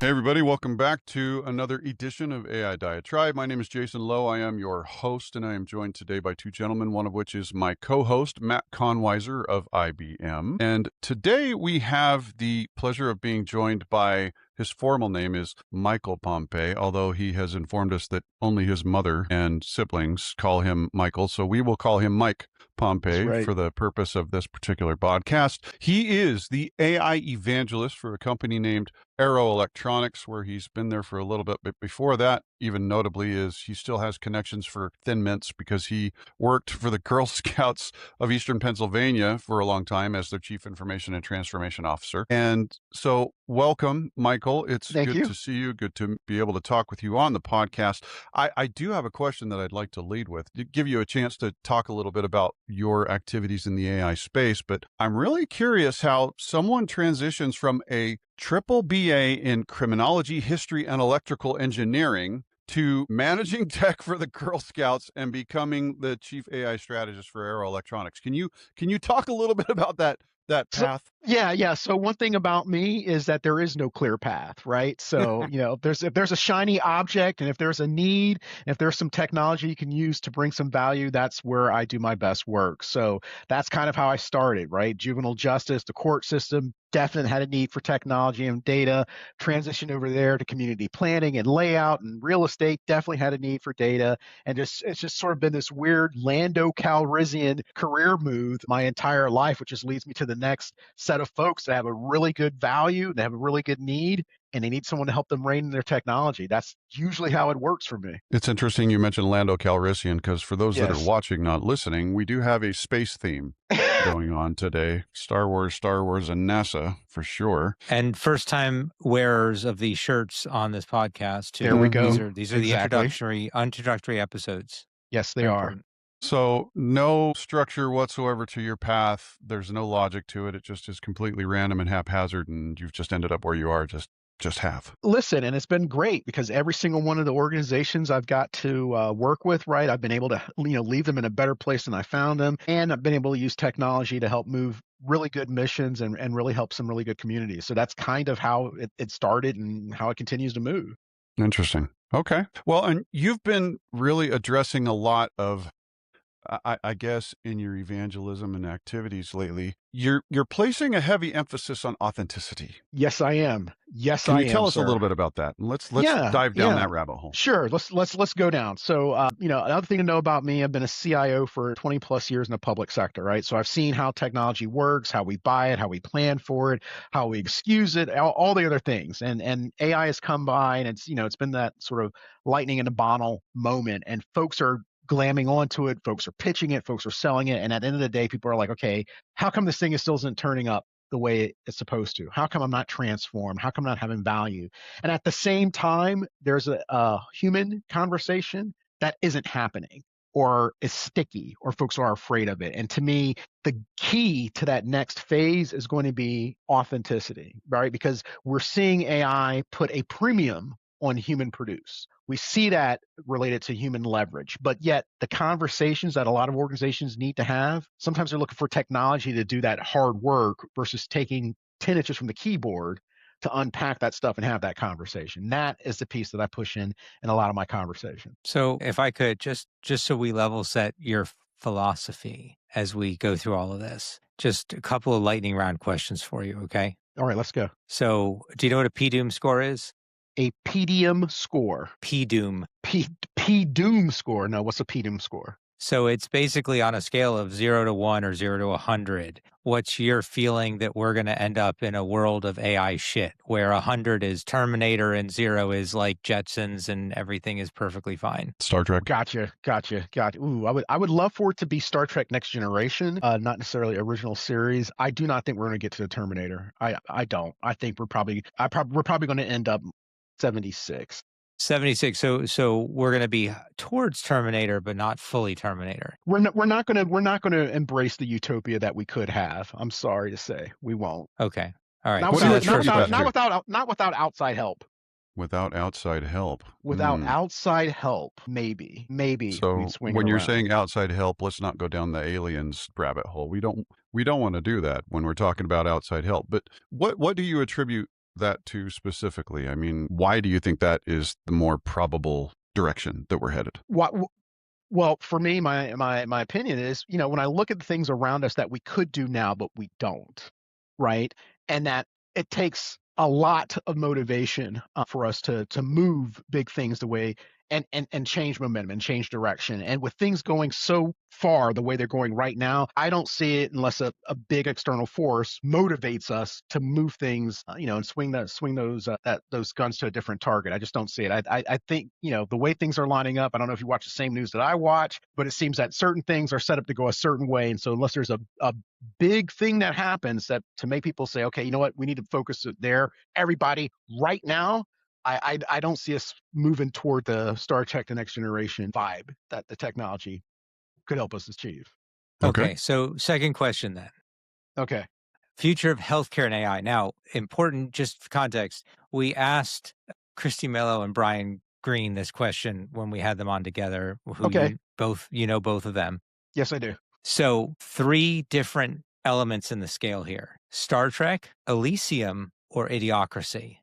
Hey, everybody, welcome back to another edition of AI Diatribe. My name is Jason Lowe. I am your host, and I am joined today by two gentlemen, one of which is my co-host, Matt Konwiser of IBM. And today we have the pleasure of being joined by, his formal name is Michael Pompey, although he has informed us that only his mother and siblings call him Michael, so we will call him Mike Pompey right. for the purpose of this particular podcast. He is the AI Evangelist for a company named Aero Electronics, where he's been there for a little bit. But before that, even notably, is he still has connections for Thin Mints because he worked for the Girl Scouts of Eastern Pennsylvania for a long time as their Chief Information and Transformation Officer. And so welcome, Michael. It's Thank good you. to see you. Good to be able to talk with you on the podcast. I do have a question that I'd like to lead with, to give you a chance to talk a little bit about your activities in the AI space. But I'm really curious how someone transitions from a triple BA in criminology, history, and electrical engineering to managing tech for the Girl Scouts and becoming the chief AI strategist for Aero Electronics. Can you talk a little bit about that So, path? yeah. So one thing about me is that there is no clear path, right? So, if there's a shiny object and if there's a need, and if there's some technology you can use to bring some value, that's where I do my best work. So that's kind of how I started, right? Juvenile justice, the court system definitely had a need for technology and data. Transitioned over there to community planning and layout, and real estate definitely had a need for data. And it's just sort of been this weird Lando Calrissian career move my entire life, which just leads me to the next set of folks that have a really good value, they have a really good need, and they need someone to help them rein in their technology. That's usually how it works for me. It's interesting you mentioned Lando Calrissian, because for those that are Yes. watching, not listening, we do have a space theme going on today. Star Wars, and NASA for sure. And first time wearers of these shirts on this podcast too. There we go. These are Exactly. the introductory episodes. Yes, they Very are. important. So no structure whatsoever to your path. There's no logic to it. It just is completely random and haphazard, and you've just ended up where you are. Just have. Listen, and it's been great because every single one of the organizations I've got to work with, right, I've been able to, leave them in a better place than I found them. And I've been able to use technology to help move really good missions and really help some really good communities. So that's kind of how it started and how it continues to move. Interesting. Okay. Well, and you've been really addressing a lot of, I guess, in your evangelism and activities lately, you're placing a heavy emphasis on authenticity. Yes, I am. Yes, Can I you tell am, us a sir. little bit about that? And let's Yeah, dive down yeah. that rabbit hole. Sure. Let's go down. So, another thing to know about me, I've been a CIO for 20 plus years in the public sector, right? So I've seen how technology works, how we buy it, how we plan for it, how we excuse it, all the other things. And AI has come by, and it's been that sort of lightning in a bottle moment, and folks are glamming onto it, folks are pitching it, folks are selling it, and at the end of the day, people are like, okay, how come this thing is still isn't turning up the way it's supposed to? How come I'm not transformed? How come I'm not having value? And at the same time, there's a human conversation that isn't happening or is sticky or folks are afraid of it. And to me, the key to that next phase is going to be authenticity, right? Because we're seeing AI put a premium on human produce. We see that related to human leverage, but yet the conversations that a lot of organizations need to have, sometimes they're looking for technology to do that hard work versus taking 10 inches from the keyboard to unpack that stuff and have that conversation. That is the piece that I push in a lot of my conversation. So if I could just so we level set your philosophy as we go through all of this, just a couple of lightning round questions for you, okay? All right, let's go. So do you know what a PDOOM score is? A PDM score. PDOOM. PDOOM score. No, what's a PDM score? So it's basically on a scale of 0 to 1 or 0 to 100. What's your feeling that we're going to end up in a world of AI shit where 100 is Terminator and 0 is like Jetsons and everything is perfectly fine? Star Trek. Gotcha. Ooh, I would love for it to be Star Trek Next Generation, not necessarily original series. I do not think we're going to get to the Terminator. I don't. I think we're probably going to end up 76. 76. So we're going to be towards Terminator, but not fully Terminator. We're not going to embrace the utopia that we could have. I'm sorry to say, we won't. Okay. All right. Not without outside help. Without outside help. Without outside help, maybe. So we'd swing when it you're around. saying outside help, let's not go down the aliens rabbit hole. We don't want to do that when we're talking about outside help. But what do you attribute that to specifically? I mean, why do you think that is the more probable direction that we're headed? What Well, for me, my opinion is, when I look at the things around us that we could do now, but we don't, right? And that it takes a lot of motivation for us to move big things the way and change momentum and change direction. And with things going so far the way they're going right now, I don't see it unless a big external force motivates us to move things, and swing those guns to a different target. I just don't see it. I think, the way things are lining up. I don't know if you watch the same news that I watch, but it seems that certain things are set up to go a certain way. And so unless there's a big thing that happens that to make people say, okay, you know what, we need to focus it there. Everybody, right now, I don't see us moving toward the Star Trek: The Next Generation vibe that the technology could help us achieve. Okay, so second question then. Okay. Future of healthcare and AI. Now, important, just for context, we asked Christy Mello and Brian Green this question when we had them on together, who Okay. you know both of them. Yes, I do. So 3 different elements in the scale here: Star Trek, Elysium, or Idiocracy.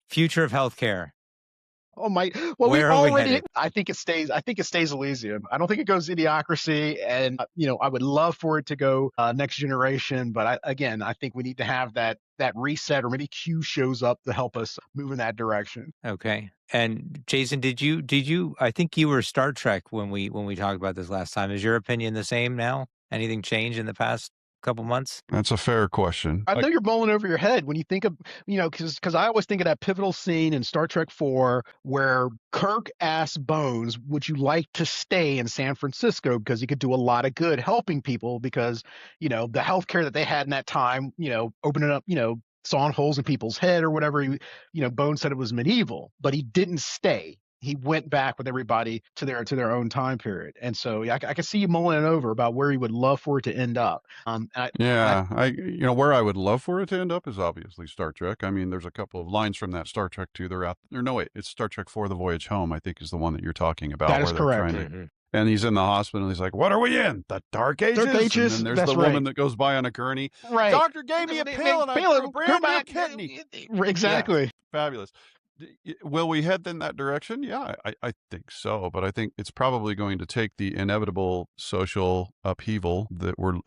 Future of healthcare. Oh my! Well, we Where are we already. headed? I think it stays. I think it stays Elysium. I don't think it goes Idiocracy, and I would love for it to go Next Generation. But I think we need to have that reset, or maybe Q shows up to help us move in that direction. Okay. And Jason, did you? I think you were Star Trek when we talked about this last time. Is your opinion the same now? Anything changed in the past couple months? That's a fair question. I know you're mulling over your head when you think of, because I always think of that pivotal scene in Star Trek 4 where Kirk asks Bones, would you like to stay in San Francisco? Because he could do a lot of good helping people because, the healthcare that they had in that time, opening up, sawing holes in people's head or whatever. Bones said it was medieval, but he didn't stay. He went back with everybody to their own time period. And so I can see you mulling it over about where you would love for it to end up. Yeah, where I would love for it to end up is obviously Star Trek. I mean, there's a couple of lines from that Star Trek 2. They're out there. No, wait, it's Star Trek 4, The Voyage Home, I think is the one that you're talking about. That is where they're correct. trying to, and he's in the hospital. And he's like, "What are we in? The Dark Ages?" Dark Ages. And then there's That's the woman that goes by on a gurney. Right. Doctor gave me a pill and I threw a brand new kidney. Exactly. Yeah, fabulous. Will we head in that direction? Yeah, I think so. But I think it's probably going to take the inevitable social upheaval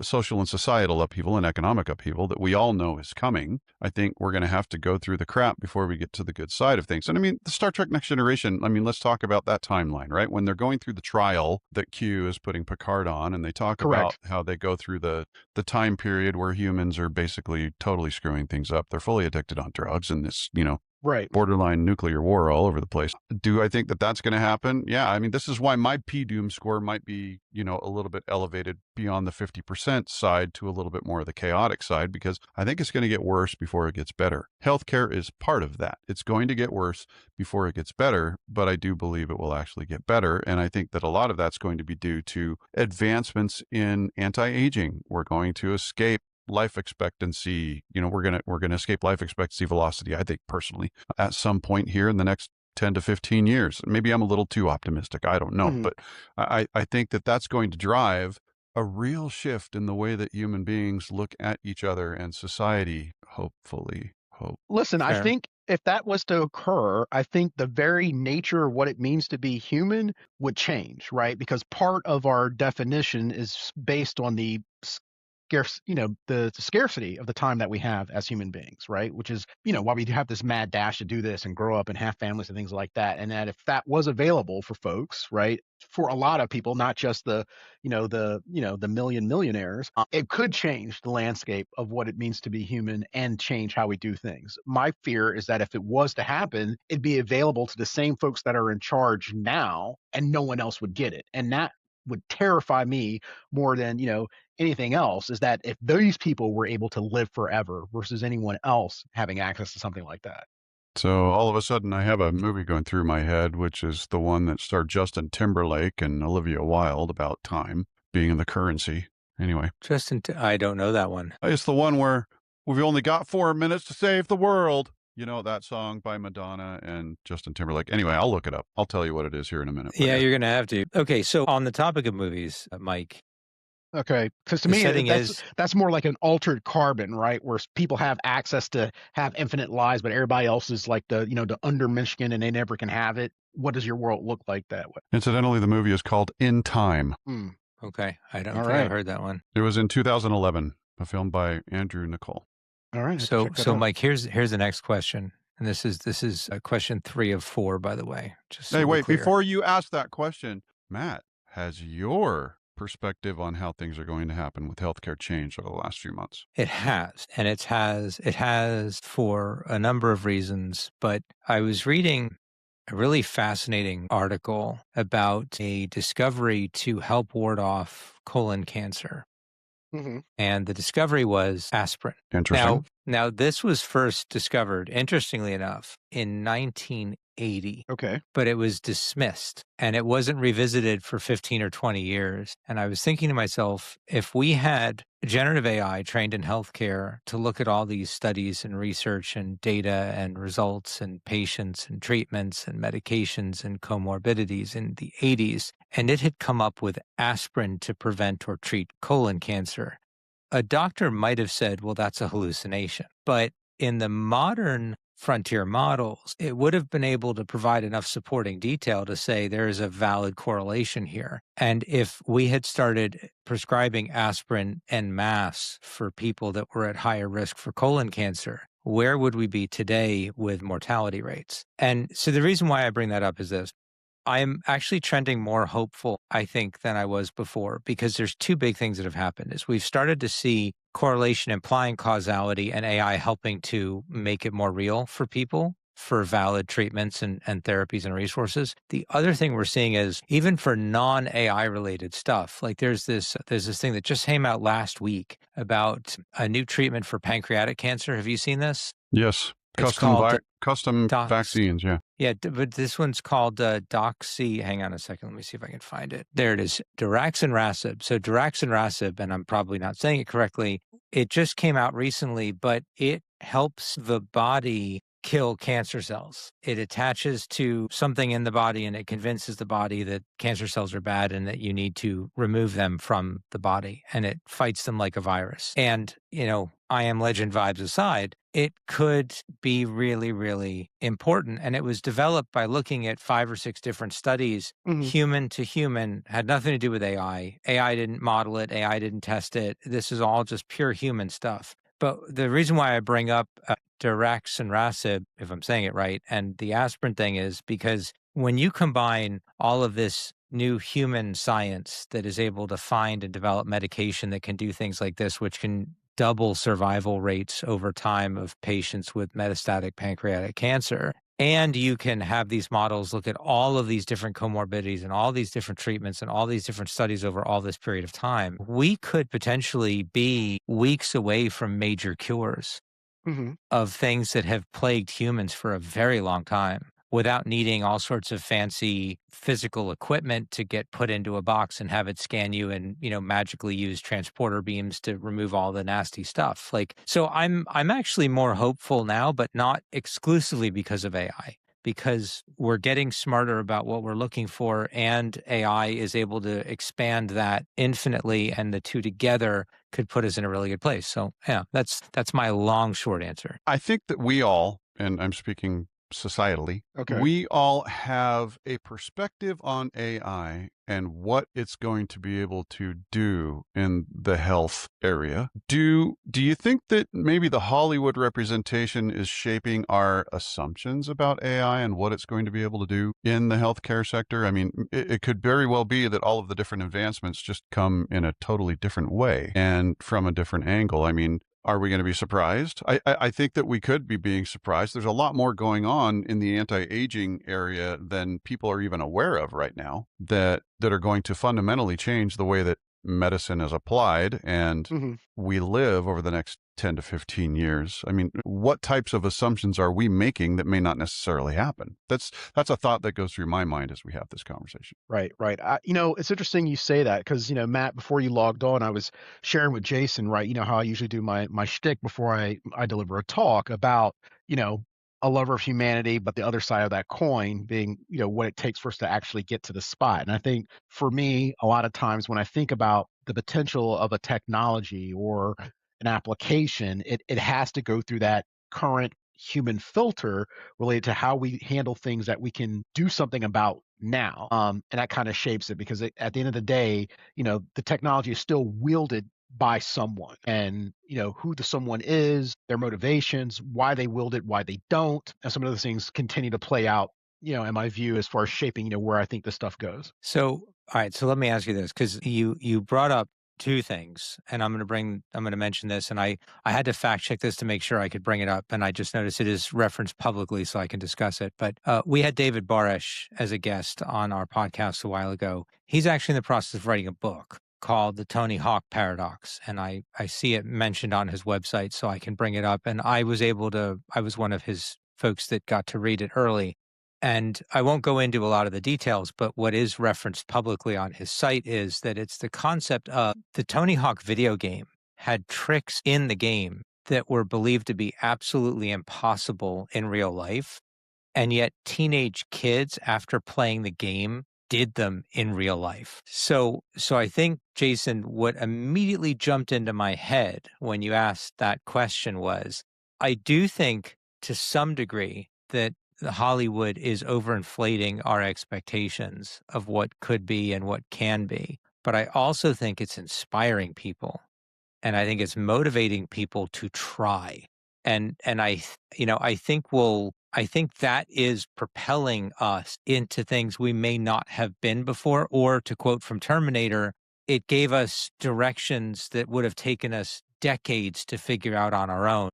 social and societal upheaval and economic upheaval that we all know is coming. I think we're going to have to go through the crap before we get to the good side of things. And I mean, the Star Trek Next Generation, I mean, let's talk about that timeline, right? When they're going through the trial that Q is putting Picard on, and they talk about how they go through the time period where humans are basically totally screwing things up. They're fully addicted on drugs and this, right, borderline nuclear war all over the place. Do I think that that's going to happen? Yeah. I mean, this is why my P-Doom score might be, a little bit elevated beyond the 50% side to a little bit more of the chaotic side, because I think it's going to get worse before it gets better. Healthcare is part of that. It's going to get worse before it gets better, but I do believe it will actually get better. And I think that a lot of that's going to be due to advancements in anti-aging. We're going to escape life expectancy. We're gonna escape life expectancy velocity, I think personally, at some point here in the next 10 to 15 years. Maybe I'm a little too optimistic. I don't know. But I think that that's going to drive a real shift in the way that human beings look at each other and society, hopefully. Listen, I think if that was to occur, I think the very nature of what it means to be human would change, right? Because part of our definition is based on the the scarcity of the time that we have as human beings, right? Which is, why we have this mad dash to do this and grow up and have families and things like that. And that if that was available for folks, right, for a lot of people, not just the millionaires, it could change the landscape of what it means to be human and change how we do things. My fear is that if it was to happen, it'd be available to the same folks that are in charge now, and no one else would get it. And that would terrify me more than, anything else, is that if these people were able to live forever versus anyone else having access to something like that. So all of a sudden I have a movie going through my head, which is the one that starred Justin Timberlake and Olivia Wilde about time being the currency. Anyway. I don't know that one. It's the one where we've only got 4 minutes to save the world. That song by Madonna and Justin Timberlake. Anyway, I'll look it up. I'll tell you what it is here in a minute. Yeah, you're going to have to. Okay, so on the topic of movies, Mike, Okay, because to The me, setting that's is that's more like an altered carbon, right? Where people have access to have infinite lives, but everybody else is like the under Michigan, and they never can have it. What does your world look like that way? Incidentally, the movie is called In Time. Hmm. okay. I don't All think I've right, heard that one. It was in 2011, a film by Andrew Nicole. all right. I have to So check that so out. Mike, here's the next question. And this is question 3 of 4, by the way, just Hey, so we're wait, clear. before you ask that question, Matt, has your perspective on how things are going to happen with healthcare changed over the last few months? It has, and it has for a number of reasons, but I was reading a really fascinating article about a discovery to help ward off colon cancer. Hmm. And the discovery was aspirin. Interesting. Now this was first discovered, interestingly enough, in 1980, Okay. but it was dismissed and it wasn't revisited for 15 or 20 years. And I was thinking to myself, if we had generative AI trained in healthcare to look at all these studies and research and data and results and patients and treatments and medications and comorbidities in the 80s, and it had come up with aspirin to prevent or treat colon cancer, a doctor might have said, well, that's a hallucination. But in the modern frontier models, it would have been able to provide enough supporting detail to say there is a valid correlation here. And if we had started prescribing aspirin en masse for people that were at higher risk for colon cancer, where would we be today with mortality rates? And so the reason why I bring that up is this. I'm actually trending more hopeful, I think, than I was before, because there's two big things that have happened. Is we've started to see correlation implying causality and AI helping to make it more real for people for valid treatments and therapies and resources. The other thing we're seeing is even for non-AI related stuff, like there's this thing that just came out last week about a new treatment for pancreatic cancer. Have you seen this? Yes. It's Custom called custom Dox. vaccines. Yeah. Yeah, but this one's called Doxy. Hang on a second. Let me see if I can find it. There it is. Daraxonrasib. So Daraxonrasib, and I'm probably not saying it correctly, it just came out recently, but it helps the body kill cancer cells. It attaches to something in the body and it convinces the body that cancer cells are bad and that you need to remove them from the body. And it fights them like a virus. And, I Am Legend vibes aside, it could be really, really important. And it was developed by looking at 5 or 6 different studies, Hmm. human to human, had nothing to do with AI. AI didn't model it, AI didn't test it. This is all just pure human stuff. But the reason why I bring up daraxonrasib, if I'm saying it right, and the aspirin thing is because when you combine all of this new human science that is able to find and develop medication that can do things like this, which can double survival rates over time of patients with metastatic pancreatic cancer. And you can have these models look at all of these different comorbidities and all these different treatments and all these different studies over all this period of time. We could potentially be weeks away from major cures Hmm. of things that have plagued humans for a very long time without needing all sorts of fancy physical equipment to get put into a box and have it scan you and, magically use transporter beams to remove all the nasty stuff. So I'm actually more hopeful now, but not exclusively because of AI. Because we're getting smarter about what we're looking for, and AI is able to expand that infinitely, and the two together could put us in a really good place. So yeah, that's my long short answer. I think that we all, and I'm speaking societally, Okay. we all have a perspective on AI and what it's going to be able to do in the health area. Do you think that maybe the Hollywood representation is shaping our assumptions about AI and what it's going to be able to do in the healthcare sector? I mean, it could very well be that all of the different advancements just come in a totally different way and from a different angle. I mean, are we going to be surprised? I think that we could be being surprised. There's a lot more going on in the anti-aging area than people are even aware of right now that are going to fundamentally change the way that medicine is applied and Hmm. we live over the next 10 to 15 years. I mean, what types of assumptions are we making that may not necessarily happen? That's a thought that goes through my mind as we have this conversation. Right, right. It's interesting you say that because, Matt, before you logged on, I was sharing with Jason, right? You know how I usually do my shtick before I deliver a talk about, you know, a lover of humanity, but the other side of that coin being, what it takes for us to actually get to the spot. And I think for me, a lot of times when I think about the potential of a technology or an application, it has to go through that current human filter related to how we handle things that we can do something about now. And that kind of shapes it because at the end of the day, the technology is still wielded by someone, and who the someone is, their motivations, why they wield it, why they don't, and some of those things continue to play out, in my view, as far as shaping, where I think this stuff goes. So, all right. So let me ask you this, because you brought up two things, and I'm going to mention this, and I had to fact check this to make sure I could bring it up, and I just noticed it is referenced publicly, so I can discuss it. But we had David Baresh as a guest on our podcast a while ago. He's actually in the process of writing a book called The Tony Hawk Paradox, and I see it mentioned on his website, so I can bring it up. And I was one of his folks that got to read it early. And I won't go into a lot of the details, but what is referenced publicly on his site is that it's the concept of the Tony Hawk video game had tricks in the game that were believed to be absolutely impossible in real life. And yet teenage kids, after playing the game, did them in real life. So I think, Jason, what immediately jumped into my head when you asked that question was, I do think to some degree that Hollywood is overinflating our expectations of what could be and what can be. But I also think it's inspiring people, and I think it's motivating people to try. And I think that is propelling us into things we may not have been before, or to quote from Terminator, it gave us directions that would have taken us decades to figure out on our own.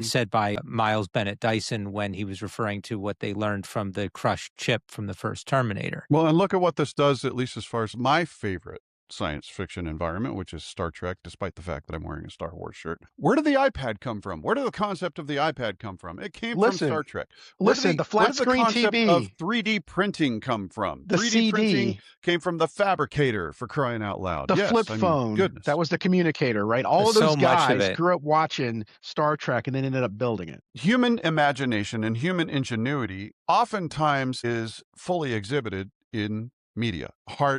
Said by Miles Bennett Dyson when he was referring to what they learned from the crushed chip from the first Terminator. Well, and look at what this does, at least as far as my favorite science fiction environment, which is Star Trek, despite the fact that I'm wearing a Star Wars shirt. Where did the iPad come from? Where did the concept of the iPad come from? It came from Star Trek. The flat screen TV of 3D printing come from? The 3D CD printing came from the Fabricator, for crying out loud. The flip phone. Goodness. That was the communicator, right? All of those guys grew up watching Star Trek and then ended up building it. Human imagination and human ingenuity oftentimes is fully exhibited in media,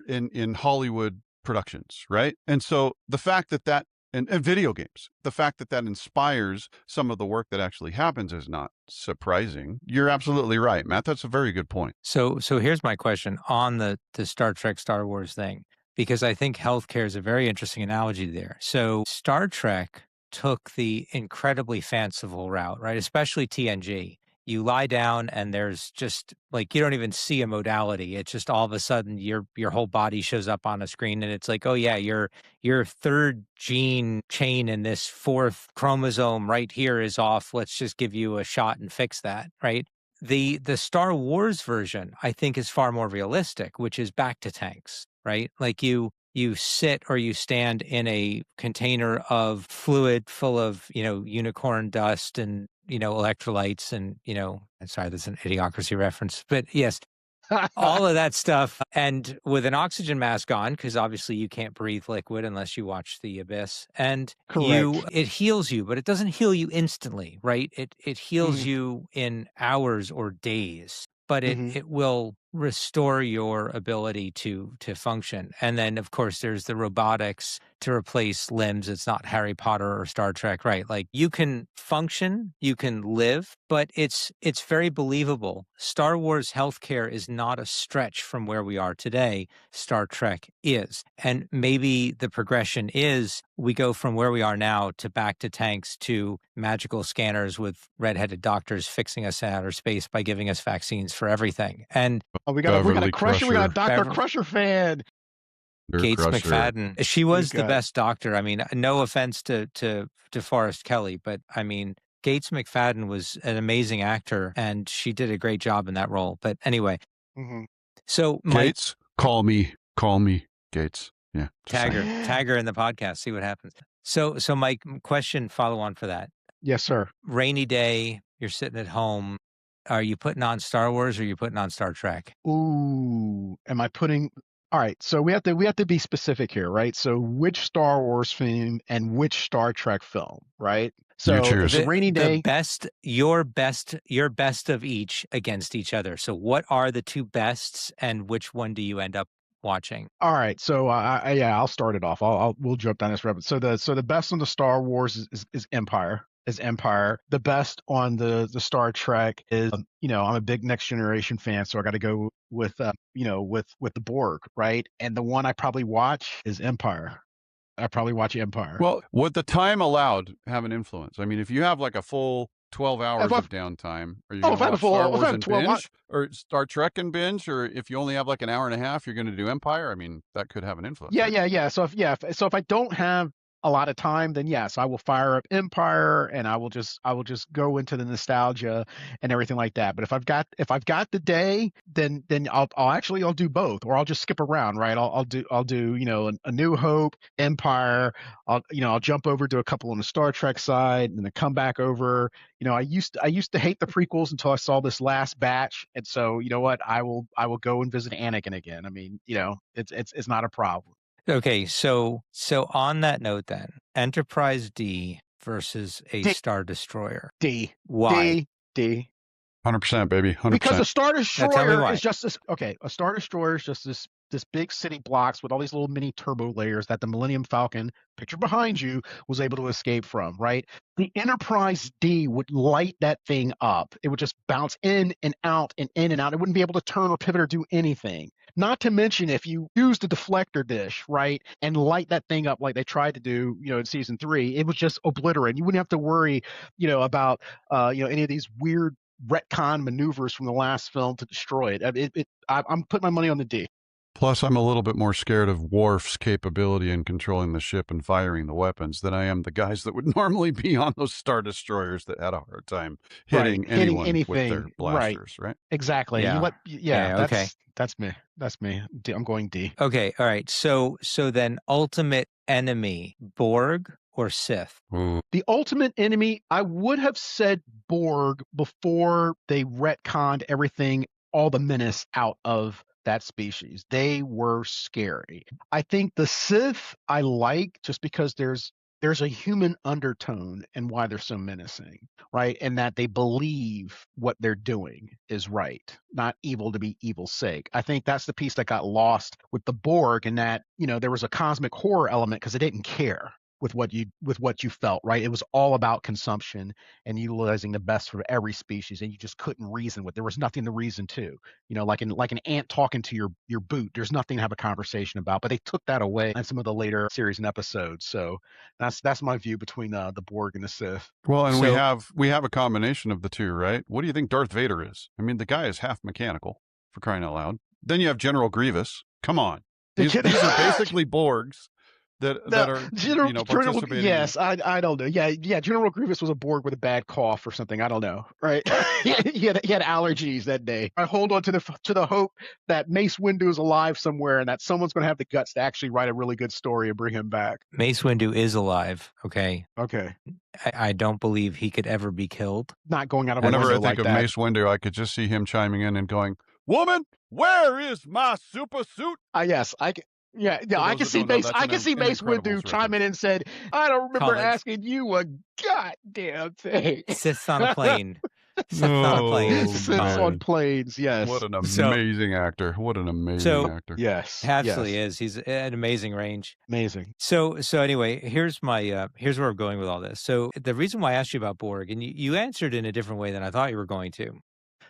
in Hollywood productions, right? And so the fact that and video games, the fact that inspires some of the work that actually happens is not surprising. You're absolutely right, Matt. That's a very good point. So here's my question on the Star Trek, Star Wars thing, because I think healthcare is a very interesting analogy there. So Star Trek took the incredibly fanciful route, right? Especially TNG. You lie down and there's just like, you don't even see a modality. It's just all of a sudden your whole body shows up on a screen and it's like, oh yeah, your third gene chain in this fourth chromosome right here is off. Let's just give you a shot and fix that, right? The Star Wars version, I think, is far more realistic, which is back to tanks, right? Like you sit or you stand in a container of fluid full of, unicorn dust and, electrolytes and, I'm sorry, that's an Idiocracy reference, but yes, all of that stuff. And with an oxygen mask on, because obviously you can't breathe liquid unless you watch The Abyss. And it heals you, but it doesn't heal you instantly, right? It heals you in hours or days, but it will restore your ability to function. And then, of course, there's the robotics to replace limbs. It's not Harry Potter or Star Trek, right? Like you can function, you can live, but it's very believable. Star Wars healthcare is not a stretch from where we are today. Star Trek is. And maybe the progression is we go from where we are now to back to tanks to magical scanners with redheaded doctors fixing us in outer space by giving us vaccines for everything. And we got a Crusher. We got a Dr. Crusher fan. Gates McFadden. She was the best doctor. I mean, no offense to Forrest Kelly, but I mean, Gates McFadden was an amazing actor and she did a great job in that role. But anyway, so Gates, call me, Gates. Yeah. Tag her in the podcast, see what happens. So my question follow on for that. Yes, sir. Rainy day, you're sitting at home. Are you putting on Star Wars or are you putting on Star Trek? Ooh, am I putting... All right, so we have to be specific here, right? So which Star Wars film and which Star Trek film, right? So the rainy day, your best of each against each other. So what are the two bests and which one do you end up watching? All right, so I'll start it off. We'll jump down this rabbit. So the best on the Star Wars is Empire. Is Empire. The best on the Star Trek is I'm a big Next Generation fan, so I got to go with with the Borg, right? And the one I probably watch is Empire. I probably watch Empire. Well, would the time allowed have an influence? I mean, if you have like a full 12 hours of downtime, are you going if to I have a watch full, Star if I Wars have and 12, binge, or Star Trek and binge? Or if you only have like an hour and a half, you're going to do Empire? I mean, that could have an influence, right? Yeah. So if I don't have a lot of time, then yes, I will fire up Empire and I will just go into the nostalgia and everything like that. But if I've got the day, then I'll do both, or I'll just skip around, right? I'll do a New Hope, Empire. I'll jump over to a couple on the Star Trek side and then come back over. I used to hate the prequels until I saw this last batch, and so you know what? I will go and visit Anakin again. I mean, it's not a problem. Okay, so on that note then, Enterprise D versus a D. Star Destroyer. D. Why? D. 100%, baby. 100%. Because a Star Now tell me Destroyer why. is just this. Okay, a Star Destroyer is just this big city blocks with all these little mini turbo layers that the Millennium Falcon, picture behind you, was able to escape from, right? The Enterprise D would light that thing up. It would just bounce in and out and in and out. It wouldn't be able to turn or pivot or do anything. Not to mention if you used a deflector dish, right, and light that thing up like they tried to do, in season 3, it was just obliterate. You wouldn't have to worry, about any of these weird retcon maneuvers from the last film to destroy it. I'm putting my money on the D. Plus, I'm a little bit more scared of Worf's capability in controlling the ship and firing the weapons than I am the guys that would normally be on those Star Destroyers that had a hard time hitting anyone anything with their blasters, right? Exactly. Yeah. Okay. That's me. D, I'm going D. Okay, all right. So then ultimate enemy, Borg or Sith? Ooh. The ultimate enemy, I would have said Borg before they retconned everything, all the menace out of that species. They were scary. I think the Sith I like just because there's a human undertone and why they're so menacing, right? And that they believe what they're doing is right, not evil to be evil's sake. I think that's the piece that got lost with the Borg, and that there was a cosmic horror element because it didn't care with what you felt, right? It was all about consumption and utilizing the best for every species, and you just couldn't reason with. There was nothing to reason to, like an ant talking to your boot. There's nothing to have a conversation about. But they took that away in some of the later series and episodes. So that's my view between the Borg and the Sith. Well, and we have a combination of the two, right? What do you think Darth Vader is? I mean, the guy is half mechanical, for crying out loud. Then you have General Grievous. Come on, these are basically Borgs that are participating. Yes, I don't know. Yeah. General Grievous was a Borg with a bad cough or something. I don't know. Right? he had allergies that day. I hold on to the hope that Mace Windu is alive somewhere and that someone's going to have the guts to actually write a really good story and bring him back. Mace Windu is alive. Okay. I don't believe he could ever be killed. Not going out of my Whenever I window think like of that. Mace Windu, I could just see him chiming in and going, "Woman, where is my super suit?" Yes, I can. Yeah, I can see Mace. I can see Mace Windu chime in and said, "I don't remember asking you a goddamn thing." Sits on a plane. Sits on a plane. Sits on planes. Yes. What an amazing actor! What an amazing actor! Yes, absolutely is. He's at amazing range. Amazing. So anyway, here's my here's where we're going with all this. So the reason why I asked you about Borg, and you answered in a different way than I thought you were going to,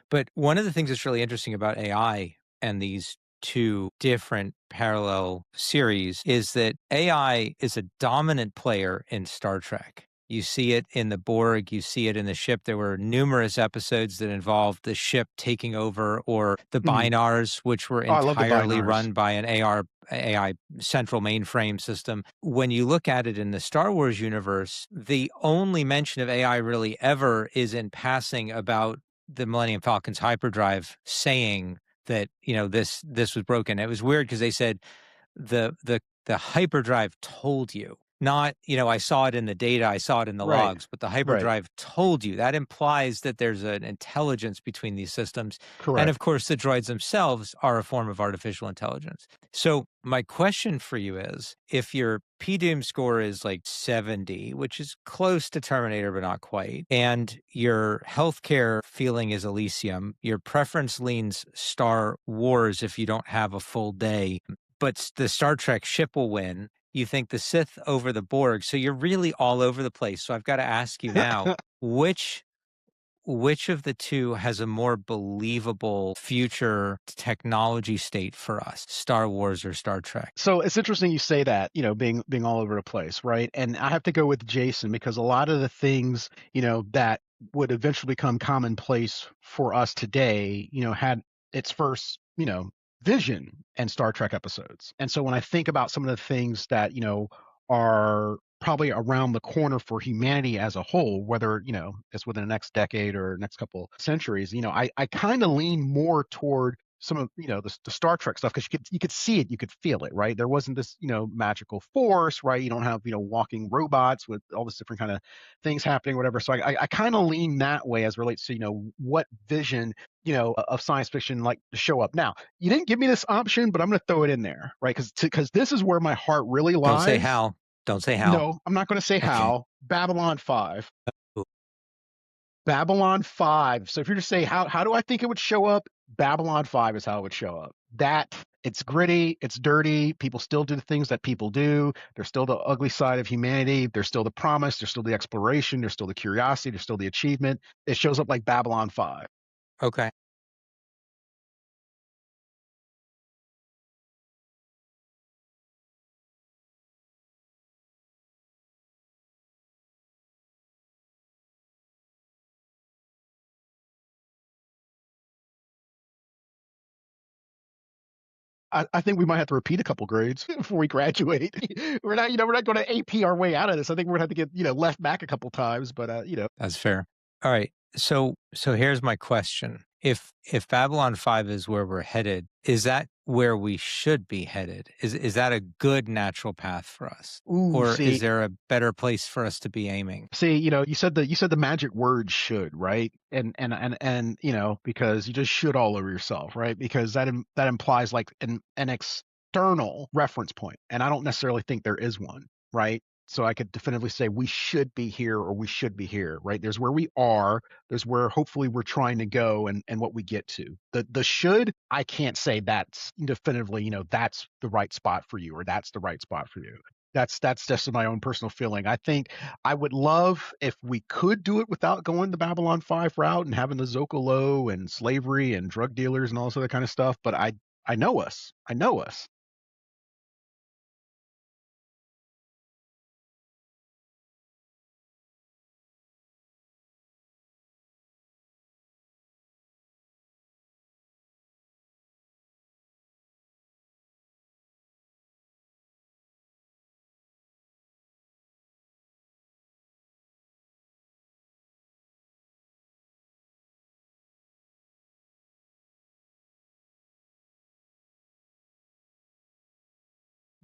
but one of the things that's really interesting about AI and these two different parallel series is that AI is a dominant player in Star Trek. You see it in the Borg, you see it in the ship. There were numerous episodes that involved the ship taking over, or the binars, which were entirely run by an AI central mainframe system. When you look at it in the Star Wars universe, the only mention of AI really ever is in passing about the Millennium Falcon's hyperdrive, saying that this was broken. It was weird because they said the hyperdrive told you, not I saw it in the data, I saw it in the logs, but the hyperdrive told you. That implies that there's an intelligence between these systems. Correct. And of course, the droids themselves are a form of artificial intelligence. So my question for you is, if your PDoom score is like 70, which is close to Terminator, but not quite, and your healthcare feeling is Elysium, your preference leans Star Wars if you don't have a full day, but the Star Trek ship will win. You think the Sith over the Borg. So you're really all over the place. So I've got to ask you now, which of the two has a more believable future technology state for us, Star Wars or Star Trek? So it's interesting you say that, being all over the place, right? And I have to go with Jason because a lot of the things, that would eventually become commonplace for us today, had its first, vision in Star Trek episodes. And so when I think about some of the things that, are probably around the corner for humanity as a whole, whether, it's within the next decade or next couple centuries, I kind of lean more toward some of the Star Trek stuff because you could see it, you could feel it, right? There wasn't this magical force, right? You don't have walking robots with all this different kind of things happening, whatever. So I kind of lean that way as relates to what vision of science fiction like to show up. Now you didn't give me this option, but I'm going to throw it in there, right? Because this is where my heart really lies. Don't say how. Don't say how. No, I'm not going to say Okay. how. Babylon 5. Babylon 5. So if you're to say how do I think it would show up? Babylon 5 is how it would show up. It's gritty, it's dirty, people still do the things that people do. There's still the ugly side of humanity, there's still the promise, there's still the exploration, there's still the curiosity, there's still the achievement. It shows up like Babylon 5. Okay. I think we might have to repeat a couple grades before we graduate. We're not going to AP our way out of this. I think we're going to have to get, left back a couple times, but That's fair. All right. So here's my question. If Babylon 5 is where we're headed, is that where we should be headed? Is that a good natural path for us? Or is there a better place for us to be aiming? See, you said the magic word should, right? And because you just should all over yourself, right? Because that implies like an external reference point, and I don't necessarily think there is one, right? So I could definitively say we should be here or we should be here, right? There's where we are, there's where hopefully we're trying to go and what we get to. The should, I can't say that's definitively, that's the right spot for you or that's the right spot for you. That's just my own personal feeling. I think I would love if we could do it without going the Babylon 5 route and having the Lowe and slavery and drug dealers and all this other kind of stuff, but I know us. I know us.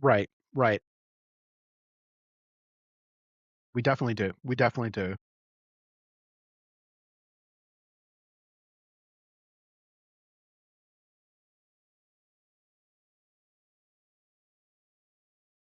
Right, right. We definitely do. We definitely do.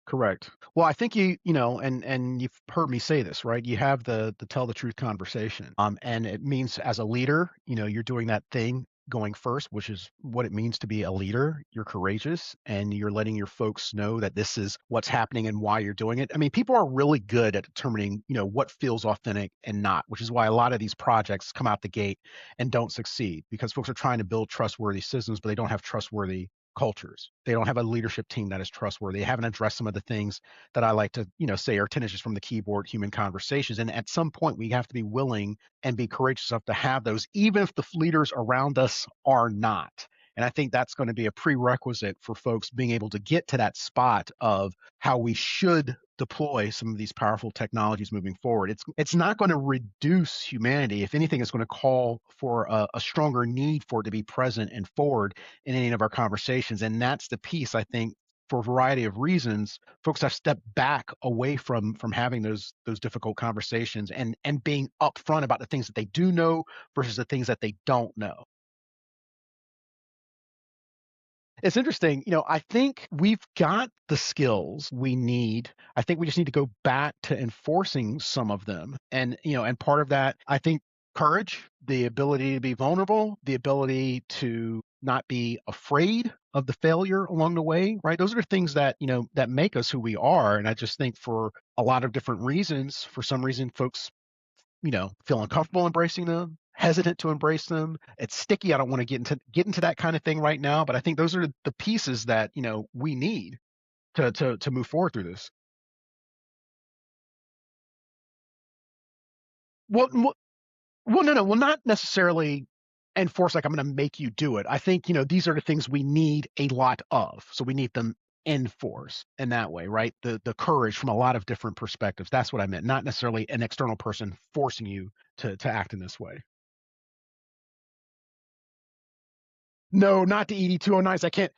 Correct. Well, I think and you've heard me say this, right? You have the tell the truth conversation. And it means as a leader, you're doing that thing going first, which is what it means to be a leader. You're courageous and you're letting your folks know that this is what's happening and why you're doing it. I mean, people are really good at determining, what feels authentic and not, which is why a lot of these projects come out the gate and don't succeed because folks are trying to build trustworthy systems, but they don't have trustworthy cultures. They don't have a leadership team that is trustworthy. They haven't addressed some of the things that I like to, say are tenacious from the keyboard, human conversations. And at some point, we have to be willing and be courageous enough to have those, even if the leaders around us are not. And I think that's going to be a prerequisite for folks being able to get to that spot of how we should deploy some of these powerful technologies moving forward. It's not going to reduce humanity. If anything, it's going to call for a stronger need for it to be present and forward in any of our conversations. And that's the piece I think for a variety of reasons, folks have stepped back away from having those difficult conversations and being upfront about the things that they do know versus the things that they don't know. It's interesting. I think we've got the skills we need. I think we just need to go back to enforcing some of them. And part of that, I think courage, the ability to be vulnerable, the ability to not be afraid of the failure along the way, right? Those are the things that, that make us who we are. And I just think for a lot of different reasons, for some reason, folks, feel uncomfortable embracing them, hesitant to embrace them. It's sticky. I don't want to get into that kind of thing right now, but I think those are the pieces that, we need to move forward through this. Well, no, well, not necessarily enforce like I'm going to make you do it. I think these are the things we need a lot of, so we need them enforce in that way, right? The courage from a lot of different perspectives. That's what I meant. Not necessarily an external person forcing you to act in this way. No, not the ED-209s. I can't.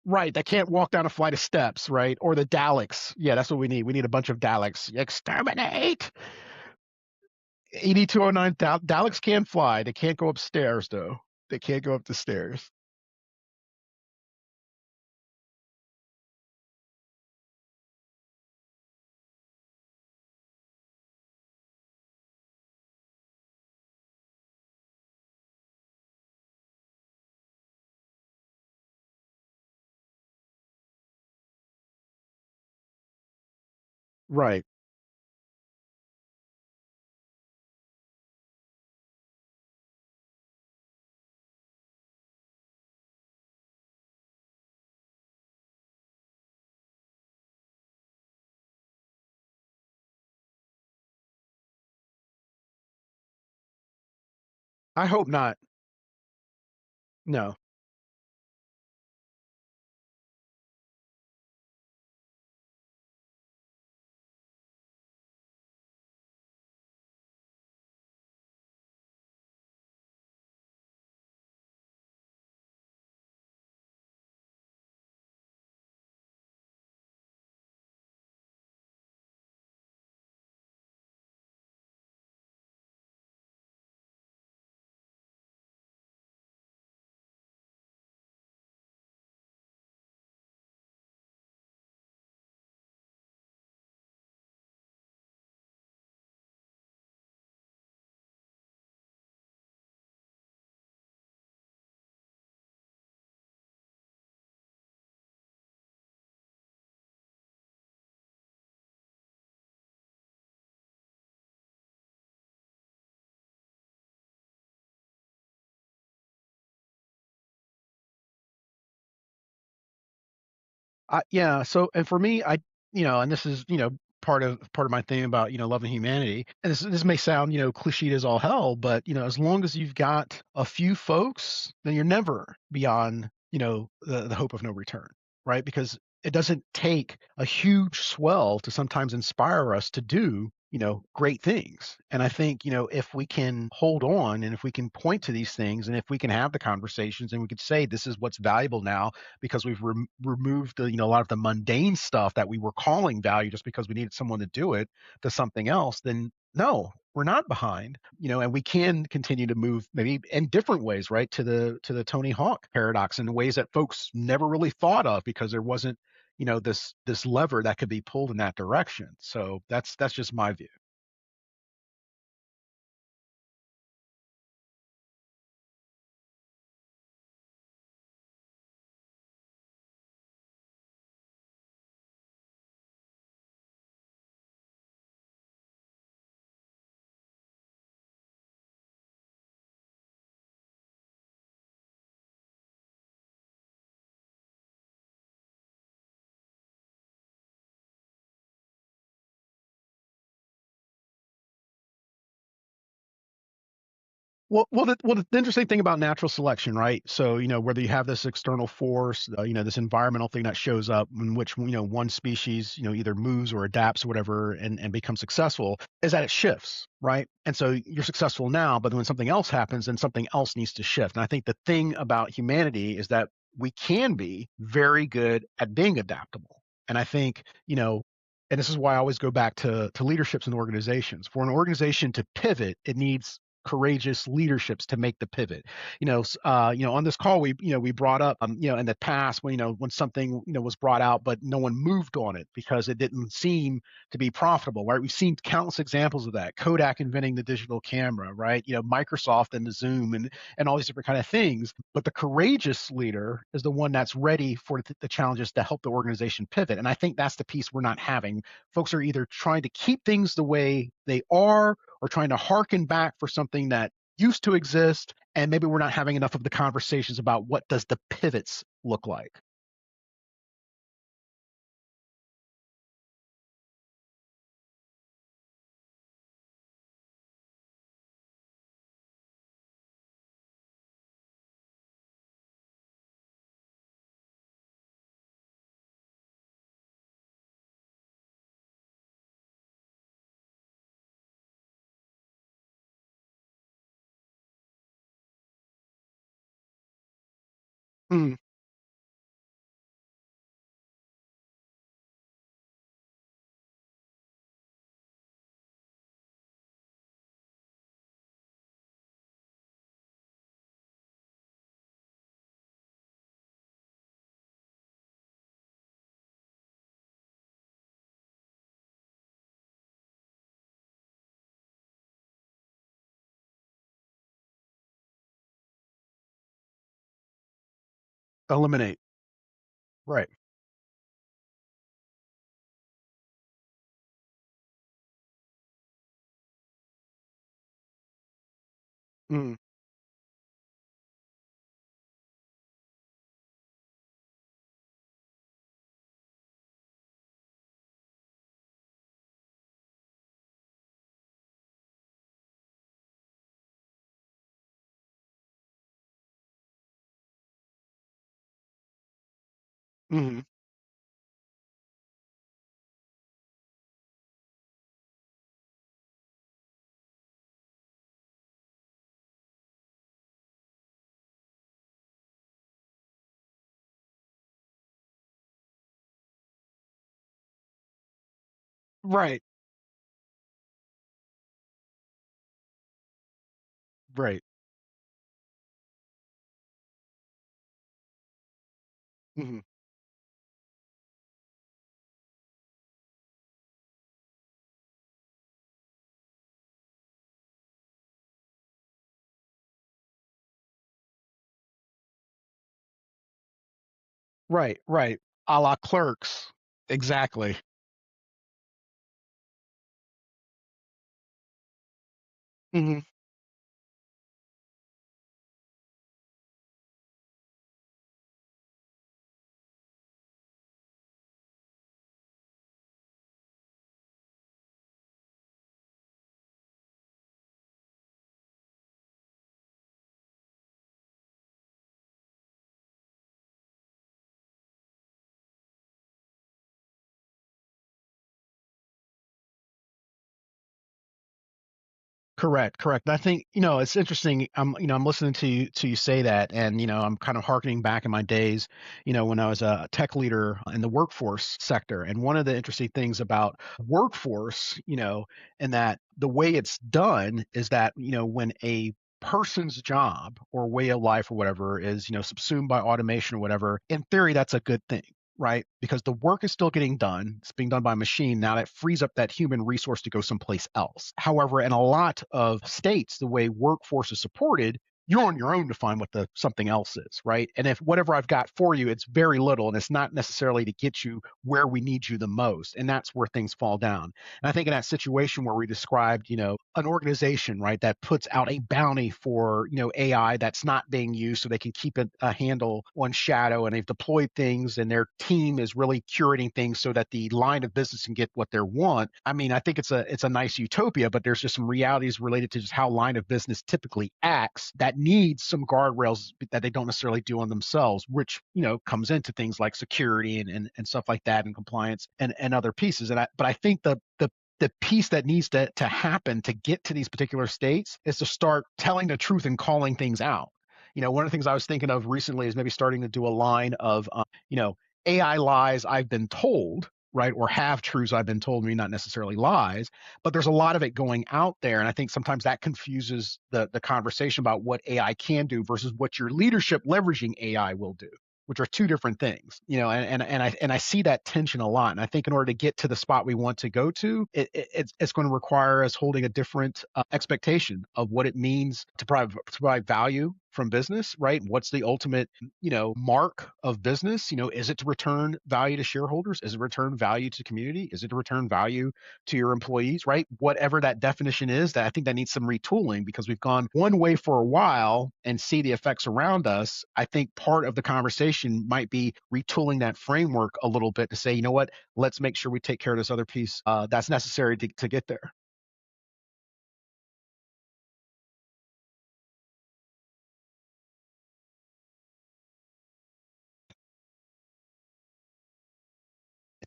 Right, they can't walk down a flight of steps, right? Or the Daleks. Yeah, that's what we need. We need a bunch of Daleks. Exterminate! ED-209 Daleks can fly. They can't go upstairs, though. They can't go up the stairs. Right. I hope not. No. Yeah. So, and for me, and this is, part of my thing about, loving humanity. And this may sound, cliched as all hell, but as long as you've got a few folks, then you're never beyond, the hope of no return, right? Because it doesn't take a huge swell to sometimes inspire us to do, great things. And I think, if we can hold on and if we can point to these things and if we can have the conversations and we could say this is what's valuable now because we've removed the, a lot of the mundane stuff that we were calling value just because we needed someone to do it to something else, then no, we're not behind, and we can continue to move maybe in different ways, right? To the Tony Hawk paradox in ways that folks never really thought of because there wasn't, this lever that could be pulled in that direction. So that's just my view. Well, the interesting thing about natural selection, right? So, whether you have this external force, this environmental thing that shows up in which, one species, either moves or adapts or whatever and becomes successful, is that it shifts, right? And so you're successful now, but when something else happens, then something else needs to shift. And I think the thing about humanity is that we can be very good at being adaptable. And I think, and this is why I always go back to leaderships and organizations. For an organization to pivot, it needs courageous leaderships to make the pivot. On this call, we brought up, in the past when something, was brought out, but no one moved on it because it didn't seem to be profitable, right? We've seen countless examples of that. Kodak inventing the digital camera, right? Microsoft and the Zoom and all these different kind of things. But the courageous leader is the one that's ready for the challenges to help the organization pivot. And I think that's the piece we're not having. Folks are either trying to keep things the way they are or trying to harken back for something that used to exist. And maybe we're not having enough of the conversations about what does the pivots look like. Mm, eliminate. Right. Mm, mm, right. Right. Mm, right. Right. A la clerks. Exactly. Hmm. Correct, correct. And I think, it's interesting. I'm listening to you say that, and I'm kind of harkening back in my days, when I was a tech leader in the workforce sector. And one of the interesting things about workforce, and that the way it's done is that, when a person's job or way of life or whatever is, subsumed by automation or whatever, in theory, that's a good thing, right? Because the work is still getting done. It's being done by a machine. Now that frees up that human resource to go someplace else. However, in a lot of states, the way workforce is supported, you're on your own to find what the something else is, right? And if whatever I've got for you, it's very little and it's not necessarily to get you where we need you the most. And that's where things fall down. And I think in that situation where we described, an organization, right, that puts out a bounty for, AI that's not being used so they can keep a handle on shadow, and they've deployed things and their team is really curating things so that the line of business can get what they want. I mean, I think it's a nice utopia, but there's just some realities related to just how line of business typically acts that needs some guardrails that they don't necessarily do on themselves, which, comes into things like security and stuff like that, and compliance and other pieces. But I think the piece that needs to happen to get to these particular states is to start telling the truth and calling things out. One of the things I was thinking of recently is maybe starting to do a line of, AI lies I've been told, right? Or have truths I've been told, maybe not necessarily lies, but there's a lot of it going out there. And I think sometimes that confuses the conversation about what AI can do versus what your leadership leveraging AI will do, which are two different things, and I see that tension a lot. And I think in order to get to the spot we want to go to, it's going to require us holding a different expectation of what it means to provide value from business, right? What's the ultimate, mark of business? Is it to return value to shareholders? Is it return value to community? Is it to return value to your employees, right? Whatever that definition is, that I think that needs some retooling because we've gone one way for a while and see the effects around us. I think part of the conversation might be retooling that framework a little bit to say, you know what, let's make sure we take care of this other piece that's necessary to get there.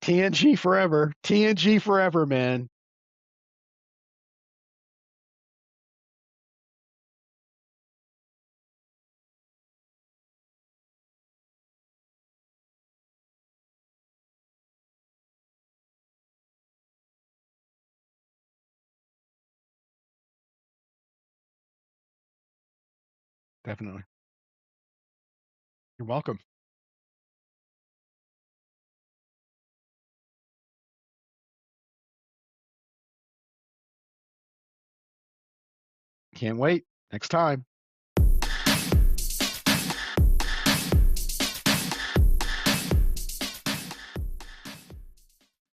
TNG forever. TNG forever, man. Definitely. You're welcome. Can't wait. Next time.